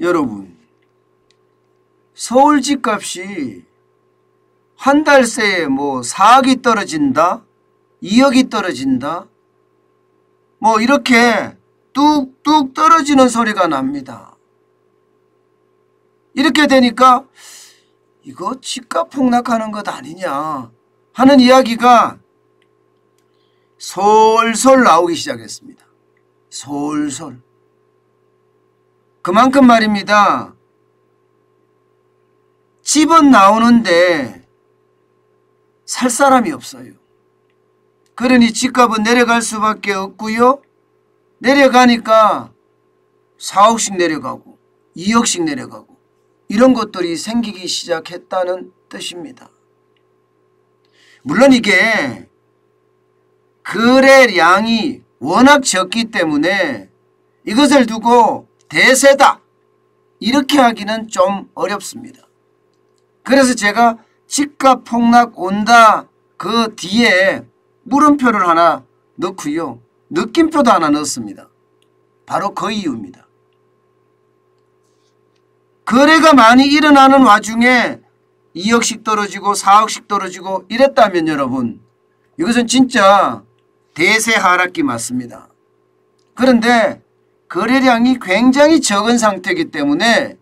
여러분, 서울 집값이 한 달 새에 뭐 4억이 떨어진다, 2억이 떨어진다, 뭐 이렇게 뚝뚝 떨어지는 소리가 납니다. 이렇게 되니까 이거 집값 폭락하는 것 아니냐 하는 이야기가 솔솔 나오기 시작했습니다. 솔솔. 그만큼 말입니다. 집은 나오는데 살 사람이 없어요. 그러니 집값은 내려갈 수밖에 없고요. 내려가니까 4억씩 내려가고 2억씩 내려가고 이런 것들이 생기기 시작했다는 뜻입니다. 물론 이게 거래량이 워낙 적기 때문에 이것을 두고 대세다 이렇게 하기는 좀 어렵습니다. 그래서 제가 집값 폭락 온다 그 뒤에 물음표를 하나 넣고요. 느낌표도 하나 넣었습니다. 바로 그 이유입니다. 거래가 많이 일어나는 와중에 2억씩 떨어지고 4억씩 떨어지고 이랬다면 여러분, 이것은 진짜 대세 하락기 맞습니다. 그런데 거래량이 굉장히 적은 상태이기 때문에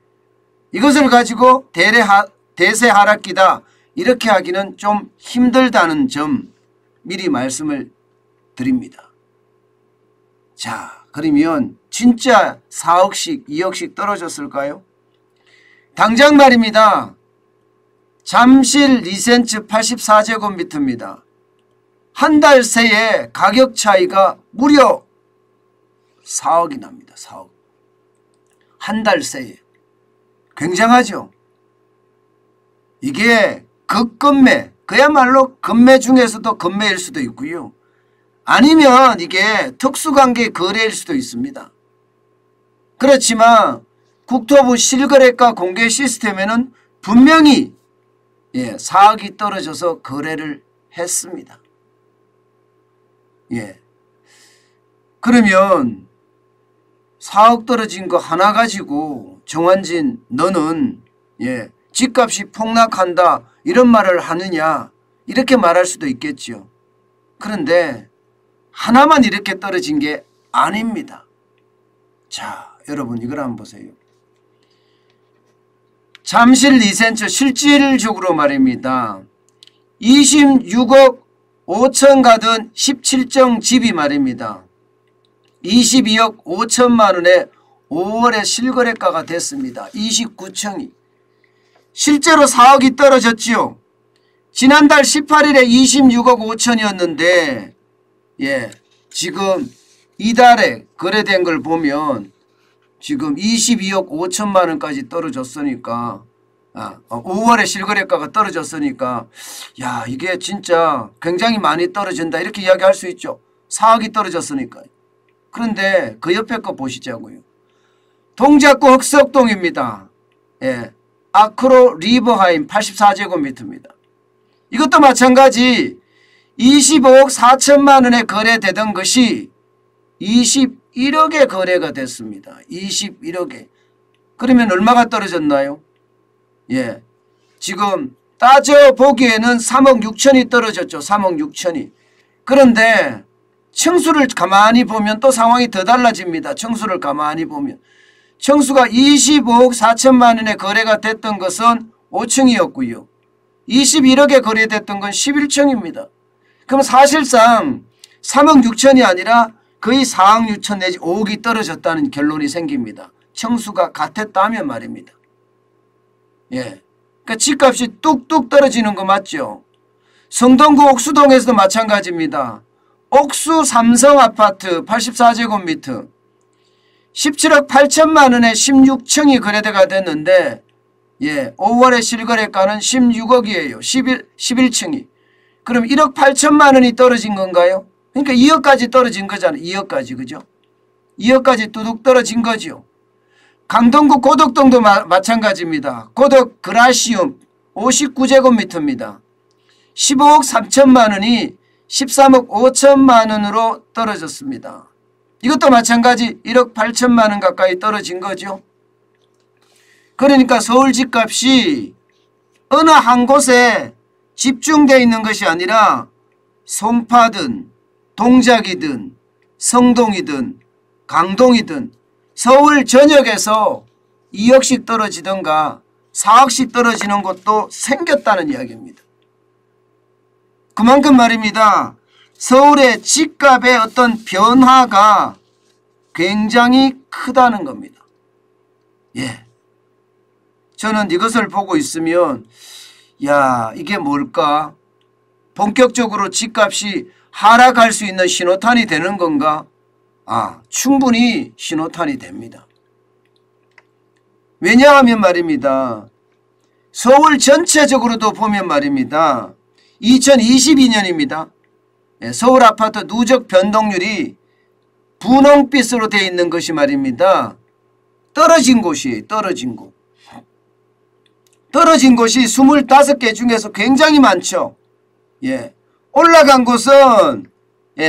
이것을 가지고 대세 하락기다 이렇게 하기는 좀 힘들다는 점 미리 말씀을 드립니다. 자, 그러면 진짜 4억씩 2억씩 떨어졌을까요? 당장 말입니다. 잠실 리센츠 84제곱미터입니다. 한 달 새에 가격 차이가 무려 4억이 납니다. 4억. 한 달 새에. 굉장하죠? 이게 급건매, 그야말로 건매 중에서도 건매일 수도 있고요. 아니면 이게 특수관계 거래일 수도 있습니다. 그렇지만 국토부 실거래가 공개 시스템에는 분명히 4억이 떨어져서 거래를 했습니다. 그러면 4억 떨어진 거 하나 가지고 정환진 너는 집값이 폭락한다 이런 말을 하느냐 이렇게 말할 수도 있겠죠. 그런데 하나만 이렇게 떨어진 게 아닙니다. 자, 여러분 이걸 한번 보세요. 잠실 리센츠 실질적으로 말입니다. 26억 5천 가던 17정 집이 말입니다. 22억 5천만 원에 5월에 실거래가가 됐습니다. 29층이. 실제로 4억이 떨어졌지요. 지난달 18일에 26억 5천이었는데 지금 이달에 거래된 걸 보면 지금 22억 5천만 원까지 떨어졌으니까 5월에 실거래가가 떨어졌으니까 야 이게 진짜 굉장히 많이 떨어진다 이렇게 이야기할 수 있죠. 4억이 떨어졌으니까. 그런데 그 옆에 거 보시자고요. 동작구 흑석동입니다. 아크로 리버하임 84제곱미터입니다. 이것도 마찬가지 25억 4천만 원에 거래되던 것이 21억에 거래가 됐습니다. 21억에. 그러면 얼마가 떨어졌나요? 지금 따져보기에는 3억 6천이 떨어졌죠. 3억 6천이. 그런데 층수를 가만히 보면 또 상황이 더 달라집니다. 층수를 가만히 보면. 층수가 25억 4천만 원에 거래가 됐던 것은 5층이었고요. 21억에 거래됐던 건 11층입니다. 그럼 사실상 3억 6천이 아니라 거의 4억 6천 내지 5억이 떨어졌다는 결론이 생깁니다. 층수가 같았다면 말입니다. 그러니까 집값이 뚝뚝 떨어지는 거 맞죠? 성동구 옥수동에서도 마찬가지입니다. 옥수 삼성아파트 84제곱미터 17억 8천만 원에 16층이 거래가 됐는데 5월에 실거래가는 16억이에요. 11층이. 그럼 1억 8천만 원이 떨어진 건가요? 그러니까 2억까지 떨어진 거잖아요. 2억까지. 그죠? 2억까지 뚜둑 떨어진 거죠. 강동구 고덕동도 마찬가지입니다. 고덕 그라시움 59제곱미터입니다. 15억 3천만 원이 13억 5천만 원으로 떨어졌습니다. 이것도 마찬가지 1억 8천만 원 가까이 떨어진 거죠. 그러니까 서울 집값이 어느 한 곳에 집중되어 있는 것이 아니라 송파든 동작이든 성동이든 강동이든 서울 전역에서 2억씩 떨어지던가 4억씩 떨어지는 곳도 생겼다는 이야기입니다. 그만큼 말입니다. 서울의 집값의 어떤 변화가 굉장히 크다는 겁니다. 예. 저는 이것을 보고 있으면 야, 이게 뭘까? 본격적으로 집값이 하락할 수 있는 신호탄이 되는 건가? 충분히 신호탄이 됩니다. 왜냐하면 말입니다. 서울 전체적으로도 보면 말입니다. 2022년입니다. 서울 아파트 누적 변동률이 분홍빛으로 되어 있는 것이 말입니다. 떨어진 곳이에요. 떨어진 곳. 떨어진 곳이 25개 중에서 굉장히 많죠. 예. 올라간 곳은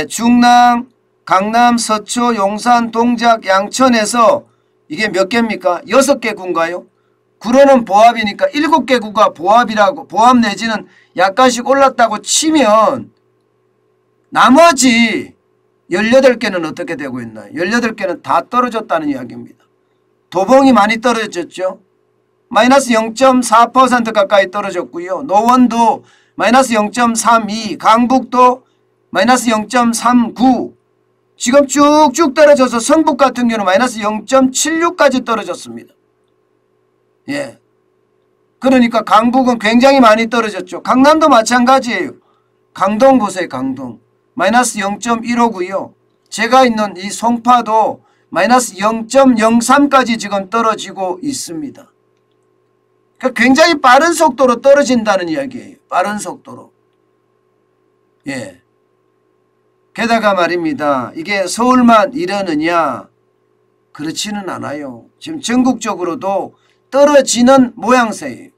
중랑, 강남, 서초, 용산, 동작, 양천에서 이게 몇 개입니까? 6개 구인가요? 구로는 보합이니까 7개 구가 보합이라고, 보합 내지는 약간씩 올랐다고 치면 나머지 18개는 어떻게 되고 있나요? 18개는 다 떨어졌다는 이야기입니다. 도봉이 많이 떨어졌죠. 마이너스 0.4% 가까이 떨어졌고요. 노원도 마이너스 0.32, 강북도 마이너스 0.39, 지금 쭉쭉 떨어져서 성북 같은 경우는 마이너스 0.76까지 떨어졌습니다. 예. 그러니까 강북은 굉장히 많이 떨어졌죠. 강남도 마찬가지예요. 강동 보세요. 강동. 마이너스 0.15고요. 제가 있는 이 송파도 마이너스 0.03까지 지금 떨어지고 있습니다. 그러니까 굉장히 빠른 속도로 떨어진다는 이야기예요. 빠른 속도로. 예. 게다가 말입니다. 이게 서울만 이러느냐? 그렇지는 않아요. 지금 전국적으로도 떨어지는 모양새예요.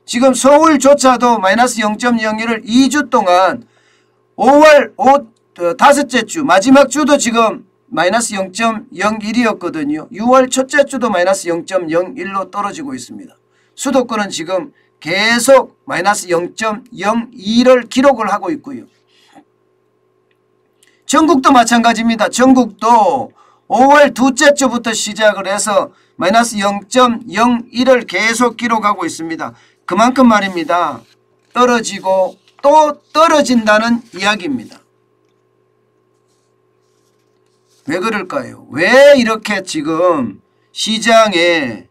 지금 서울조차도 마이너스 0.01을 2주 동안 5월 다섯째 주 마지막 주도 지금 마이너스 0.01이었거든요. 6월 첫째 주도 마이너스 0.01로 떨어지고 있습니다. 수도권은 지금 계속 마이너스 0.02를 기록을 하고 있고요. 전국도 마찬가지입니다. 전국도 5월 둘째 주부터 시작을 해서 마이너스 0.01을 계속 기록하고 있습니다. 그만큼 말입니다. 떨어지고 또 떨어진다는 이야기입니다. 왜 그럴까요? 왜 이렇게 지금 시장에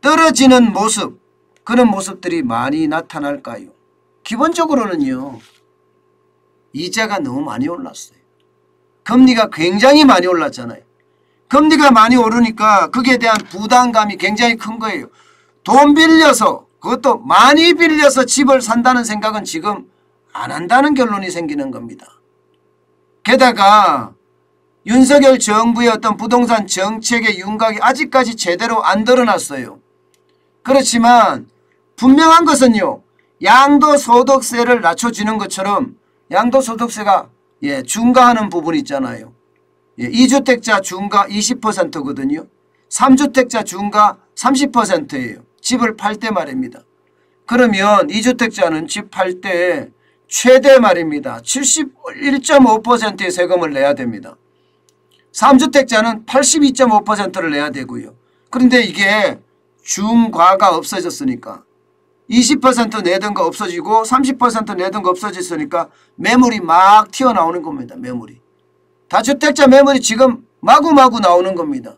떨어지는 모습, 그런 모습들이 많이 나타날까요? 기본적으로는요. 이자가 너무 많이 올랐어요. 금리가 굉장히 많이 올랐잖아요. 금리가 많이 오르니까 거기에 대한 부담감이 굉장히 큰 거예요. 돈 빌려서, 그것도 많이 빌려서 집을 산다는 생각은 지금 안 한다는 결론이 생기는 겁니다. 게다가 윤석열 정부의 어떤 부동산 정책의 윤곽이 아직까지 제대로 안 드러났어요. 그렇지만 분명한 것은요. 양도소득세를 낮춰주는 것처럼 양도소득세가 중과하는 부분이 있잖아요. 2주택자 중과 20%거든요. 3주택자 중과 30%예요. 집을 팔 때 말입니다. 그러면 2주택자는 집 팔 때 최대 말입니다. 71.5%의 세금을 내야 됩니다. 3주택자는 82.5%를 내야 되고요. 그런데 이게 중과가 없어졌으니까 20% 내던 거 없어지고 30% 내던 거 없어졌으니까 매물이 막 튀어나오는 겁니다. 매물이. 다주택자 매물이 지금 마구마구 나오는 겁니다.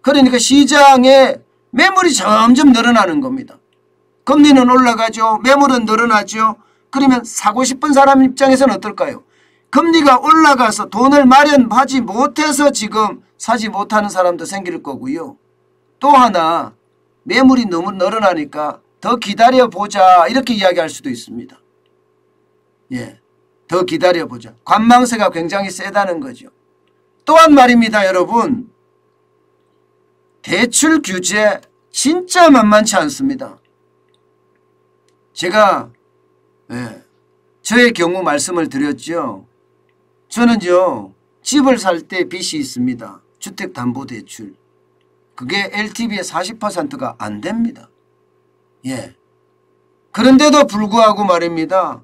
그러니까 시장에 매물이 점점 늘어나는 겁니다. 금리는 올라가죠. 매물은 늘어나죠. 그러면 사고 싶은 사람 입장에서는 어떨까요? 금리가 올라가서 돈을 마련하지 못해서 지금 사지 못하는 사람도 생길 거고요. 또 하나 매물이 너무 늘어나니까 더 기다려보자 이렇게 이야기할 수도 있습니다. 더 기다려보자. 관망세가 굉장히 세다는 거죠. 또한 말입니다. 여러분. 대출 규제 진짜 만만치 않습니다. 제가 저의 경우 말씀을 드렸죠. 저는요. 집을 살 때 빚이 있습니다. 주택담보대출. 그게 LTV의 40%가 안 됩니다. 예. 그런데도 불구하고 말입니다.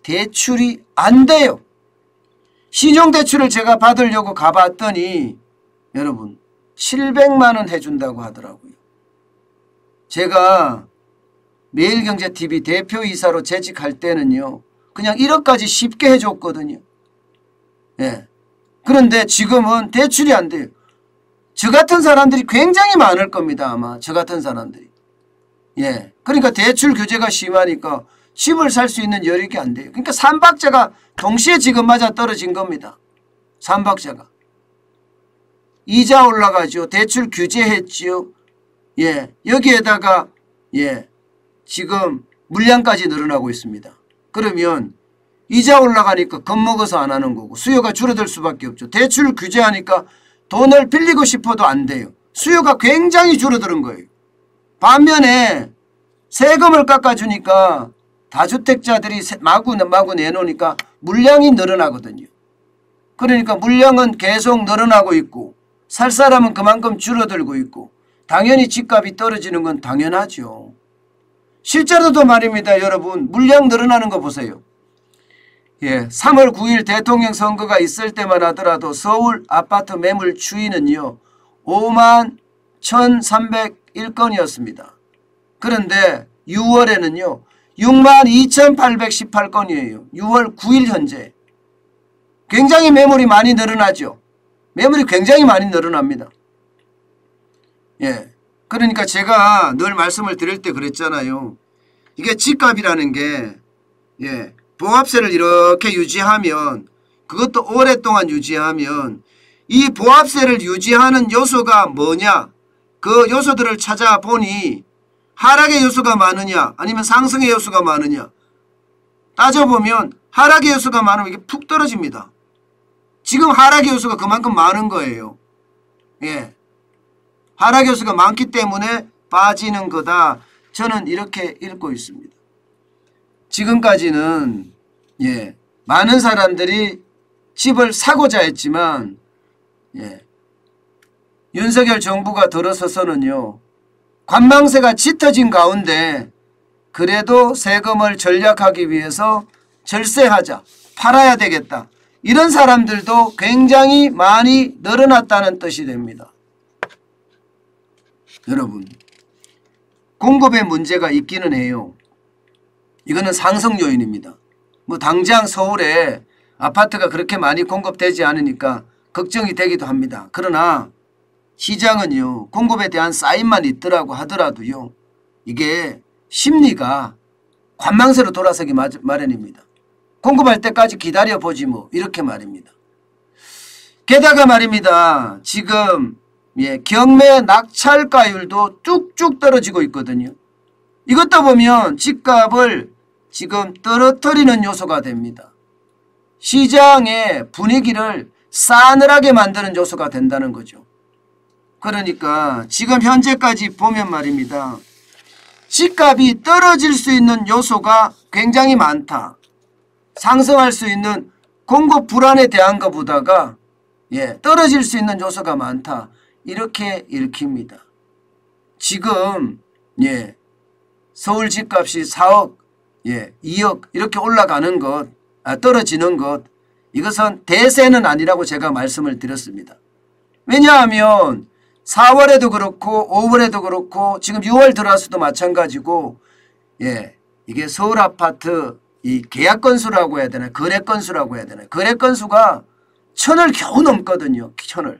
대출이 안 돼요. 신용대출을 제가 받으려고 가봤더니 여러분 700만 원 해준다고 하더라고요. 제가 매일경제TV 대표이사로 재직할 때는요. 그냥 1억까지 쉽게 해줬거든요. 예. 그런데 지금은 대출이 안 돼요. 저 같은 사람들이 굉장히 많을 겁니다. 아마 저 같은 사람들이. 예. 그러니까 대출 규제가 심하니까 집을 살 수 있는 여력이 안 돼요. 그러니까 삼박자가 동시에 지금 맞아 떨어진 겁니다. 삼박자가. 이자 올라가죠. 대출 규제했지요. 예. 여기에다가 예. 지금 물량까지 늘어나고 있습니다. 그러면 이자 올라가니까 겁먹어서 안 하는 거고 수요가 줄어들 수밖에 없죠. 대출 규제하니까 돈을 빌리고 싶어도 안 돼요. 수요가 굉장히 줄어드는 거예요. 반면에 세금을 깎아주니까 다주택자들이 마구 내놓으니까 물량이 늘어나거든요. 그러니까 물량은 계속 늘어나고 있고 살 사람은 그만큼 줄어들고 있고 당연히 집값이 떨어지는 건 당연하죠. 실제로도 말입니다. 여러분 물량 늘어나는 거 보세요. 예, 3월 9일 대통령 선거가 있을 때만 하더라도 서울 아파트 매물 추이는요. 5만 1,301건이었습니다. 그런데 6월에는요. 6만 2,818건이에요. 6월 9일 현재. 굉장히 매물이 많이 늘어나죠. 매물이 굉장히 많이 늘어납니다. 예. 그러니까 제가 늘 말씀을 드릴 때 그랬잖아요. 이게 집값이라는 게 예. 보합세를 이렇게 유지하면 그것도 오랫동안 유지하면 이 보합세를 유지하는 요소가 뭐냐 그 요소들을 찾아보니 하락의 요소가 많으냐 아니면 상승의 요소가 많으냐 따져보면 하락의 요소가 많으면 이게 푹 떨어집니다. 지금 하락의 요소가 그만큼 많은 거예요. 예. 하락의 요소가 많기 때문에 빠지는 거다. 저는 이렇게 읽고 있습니다. 지금까지는 예, 많은 사람들이 집을 사고자 했지만 예, 윤석열 정부가 들어서서는요. 관망세가 짙어진 가운데 그래도 세금을 절약하기 위해서 절세하자, 팔아야 되겠다. 이런 사람들도 굉장히 많이 늘어났다는 뜻이 됩니다. 여러분, 공급에 문제가 있기는 해요. 이거는 상승 요인입니다. 뭐 당장 서울에 아파트가 그렇게 많이 공급되지 않으니까 걱정이 되기도 합니다. 그러나 시장은요. 공급에 대한 사인만 있더라고 하더라도요. 이게 심리가 관망세로 돌아서기 마련입니다. 공급할 때까지 기다려보지 뭐 이렇게 말입니다. 게다가 말입니다. 지금 예, 경매 낙찰가율도 뚝뚝 떨어지고 있거든요. 이것도 보면 집값을 지금 떨어뜨리는 요소가 됩니다. 시장의 분위기를 싸늘하게 만드는 요소가 된다는 거죠. 그러니까 지금 현재까지 보면 말입니다. 집값이 떨어질 수 있는 요소가 굉장히 많다. 상승할 수 있는 공급 불안에 대한 것보다가 예, 떨어질 수 있는 요소가 많다. 이렇게 읽힙니다. 지금 예, 서울 집값이 4억, 예, 2억 이렇게 올라가는 것, 떨어지는 것 이것은 대세는 아니라고 제가 말씀을 드렸습니다. 왜냐하면 4월에도 그렇고 5월에도 그렇고 지금 6월 들어와서도 마찬가지고 예, 이게 서울 아파트 이 계약 건수라고 해야 되나 거래 건수라고 해야 되나 거래 건수가 1000을 겨우 넘거든요. 1000을.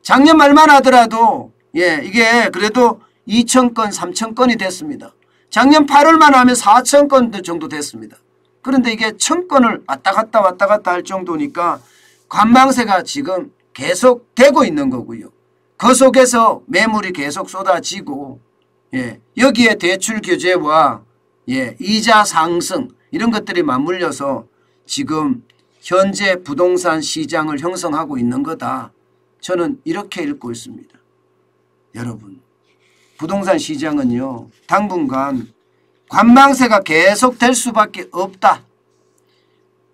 작년 말만 하더라도 예, 이게 그래도 2000건 3000건이 됐습니다. 작년 8월만 하면 4000건 정도 됐습니다. 그런데 이게 1000건을 왔다 갔다 할 정도니까 관망세가 지금 계속 되고 있는 거고요. 그 속에서 매물이 계속 쏟아지고 예, 여기에 대출 규제와 예, 이자 상승 이런 것들이 맞물려서 지금 현재 부동산 시장을 형성하고 있는 거다. 저는 이렇게 읽고 있습니다. 여러분, 부동산 시장은요. 당분간 관망세가 계속 될 수밖에 없다.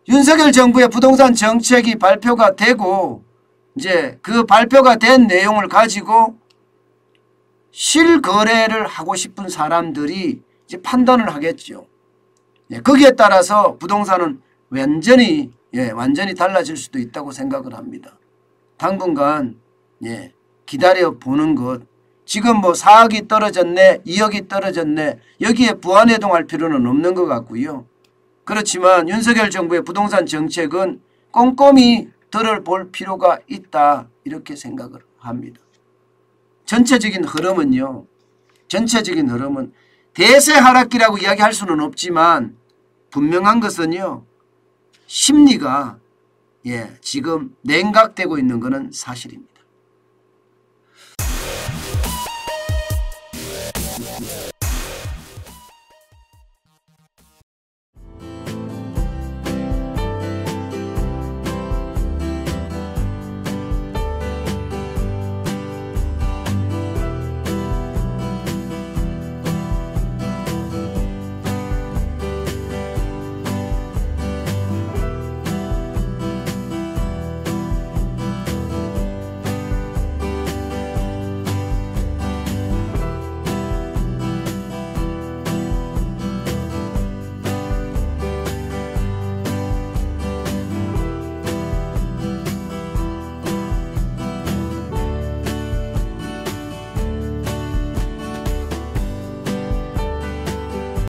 윤석열 정부의 부동산 정책이 발표가 되고 이제 그 발표가 된 내용을 가지고 실거래를 하고 싶은 사람들이 이제 판단을 하겠죠. 예, 거기에 따라서 부동산은 완전히 달라질 수도 있다고 생각을 합니다. 당분간 기다려 보는 것. 지금 뭐 4억이 떨어졌네, 2억이 떨어졌네, 여기에 부안해동할 필요는 없는 것 같고요. 그렇지만 윤석열 정부의 부동산 정책은 꼼꼼히 들어볼 필요가 있다, 이렇게 생각을 합니다. 전체적인 흐름은 대세 하락기라고 이야기할 수는 없지만 분명한 것은요, 심리가 지금 냉각되고 있는 것은 사실입니다.